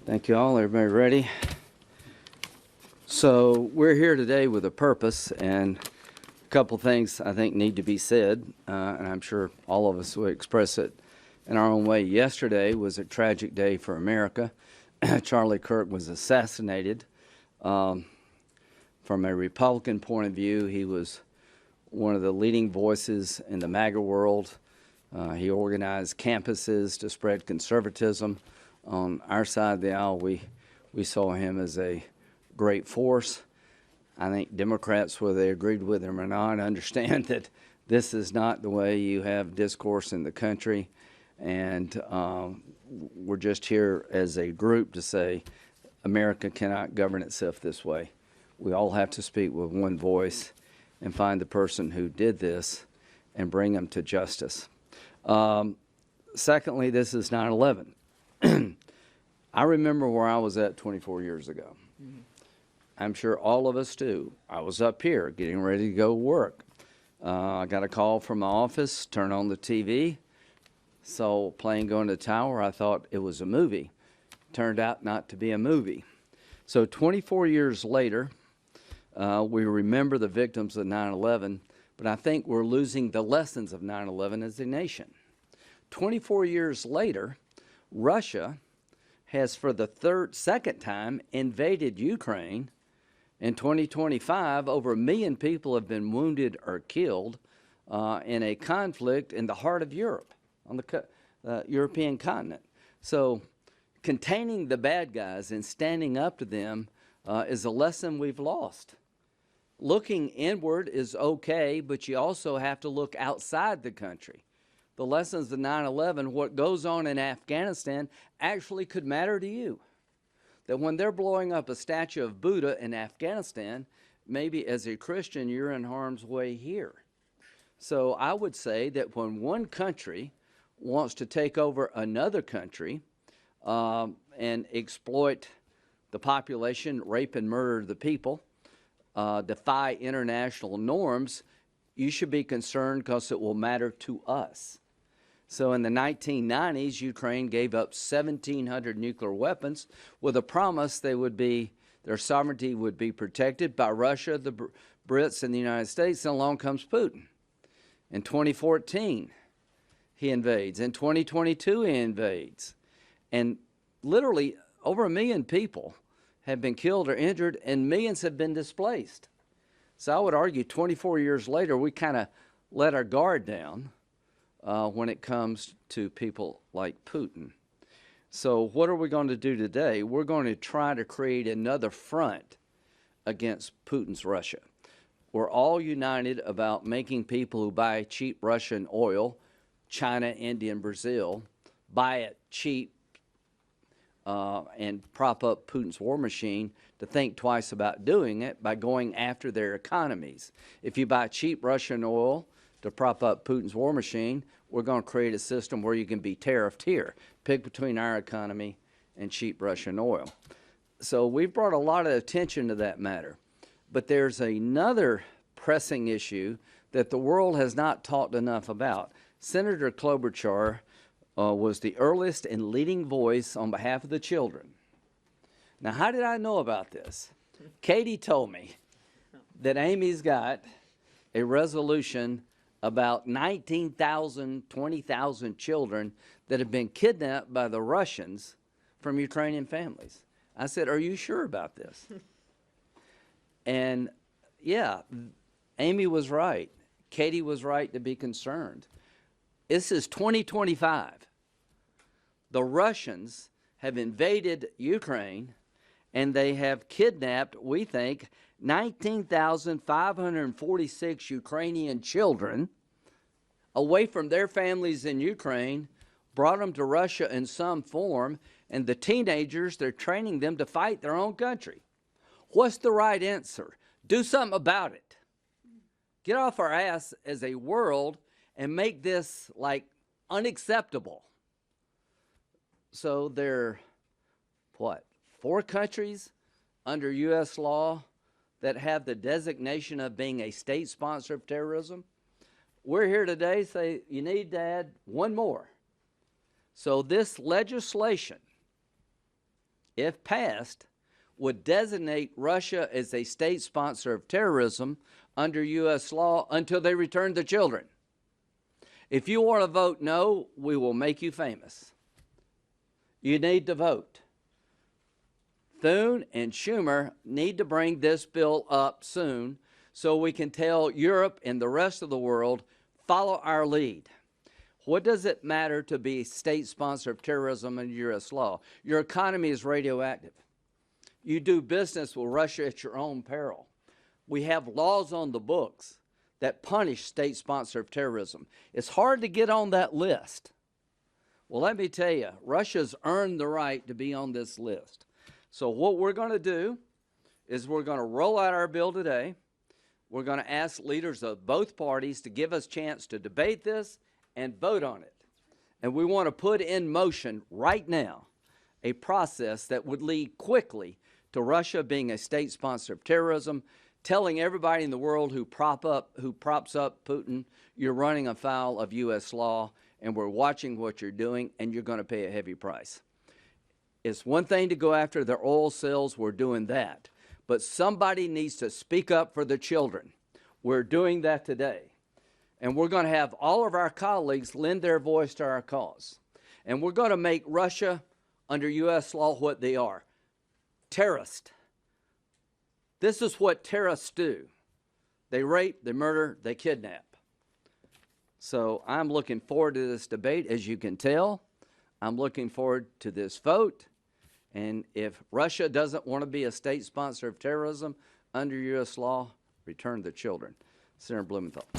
Thank you all. Everybody ready? So we're here today with a purpose, and a couple things I think need to be said, and I'm sure all of us will express it in our own way. Yesterday was a tragic day for America. Charlie Kirk was assassinated. From a Republican point of view, he was one of the leading voices in the MAGA world. He organized campuses to spread conservatism. On our side of the aisle, we saw him as a great force. I think Democrats, whether they agreed with him or not, understand that this is not the way you have discourse in the country. And we're just here as a group to say America cannot govern itself this way. We all have to speak with one voice and find the person who did this and bring them to justice. Secondly, this is 9/11. I remember where I was at 24 years ago. I'm sure all of us do. I was up here getting ready to go work. I got a call from my office, turned on the TV, saw a plane going to the tower. I thought it was a movie. Turned out not to be a movie. So 24 years later, we remember the victims of 9/11, but I think we're losing the lessons of 9/11 as a nation. 24 years later, Russia has for the second time invaded Ukraine. In 2025, over 1 million people have been wounded or killed in a conflict in the heart of Europe, on the European continent. So containing the bad guys and standing up to them is a lesson we've lost. Looking inward is okay, but you also have to look outside the country. The lessons of 9/11, what goes on in Afghanistan actually could matter to you. That when they're blowing up a statue of Buddha in Afghanistan, maybe as a Christian, you're in harm's way here. So I would say that when one country wants to take over another country and exploit the population, rape and murder the people, defy international norms, you should be concerned because it will matter to us. So in the 1990s, Ukraine gave up 1,700 nuclear weapons with a promise their sovereignty would be protected by Russia, the Brits, and the United States, and along comes Putin. In 2014, he invades. In 2022, he invades. And literally over 1 million people have been killed or injured, and millions have been displaced. So I would argue 24 years later, we kind of let our guard down when it comes to people like Putin. So what are we going to do today? We're going to try to create another front against Putin's Russia. We're all united about making people who buy cheap Russian oil, China, India, and Brazil, buy it cheap and prop up Putin's war machine, to think twice about doing it by going after their economies. If you buy cheap Russian oil to prop up Putin's war machine, we're going to create a system where you can be tariffed here. Pick between our economy and cheap Russian oil. So we've brought a lot of attention to that matter. But there's another pressing issue that the world has not talked enough about. Senator Klobuchar was the earliest and leading voice on behalf of the children. Now, how did I know about this? Katie told me that Amy's got a resolution about 19,000, 20,000 children that have been kidnapped by the Russians from Ukrainian families. I said, are you sure about this? And yeah, Amy was right. Katie was right to be concerned. This is 2025. The Russians have invaded Ukraine, and they have kidnapped, we think, 19,546 Ukrainian children away from their families in Ukraine, brought them to Russia in some form, and the teenagers, they're training them to fight their own country. What's the right answer? Do something about it. Get off our ass as a world and make this like unacceptable. So there are, 4 countries under U.S. law that have the designation of being a state sponsor of terrorism. We're here today to say you need to add one more. So this legislation if passed, would designate Russia as a state sponsor of terrorism under U.S. law until they return the children. If you want to vote no, we will make you famous. You need to vote. Thune and Schumer need to bring this bill up soon so we can tell Europe and the rest of the world, follow our lead. What does it matter to be a state sponsor of terrorism under U.S. law? Your economy is radioactive. You do business with Russia at your own peril. We have laws on the books that punish state sponsor of terrorism. It's hard to get on that list. Well, let me tell you, Russia's earned the right to be on this list. So what we're going to do is we're going to roll out our bill today. We're going to ask leaders of both parties to give us a chance to debate this and vote on it. And we want to put in motion right now a process that would lead quickly to Russia being a state sponsor of terrorism, telling everybody in the world who props up Putin, you're running afoul of U.S. law, and we're watching what you're doing, and you're going to pay a heavy price. It's one thing to go after their oil sales. We're doing that. But somebody needs to speak up for the children. We're doing that today. And we're going to have all of our colleagues lend their voice to our cause. And we're going to make Russia, under U.S. law, what they are. Terrorists. This is what terrorists do. They rape, they murder, they kidnap. So I'm looking forward to this debate. As you can tell, I'm looking forward to this vote. And if Russia doesn't want to be a state sponsor of terrorism under U.S. law, return the children. Senator Blumenthal.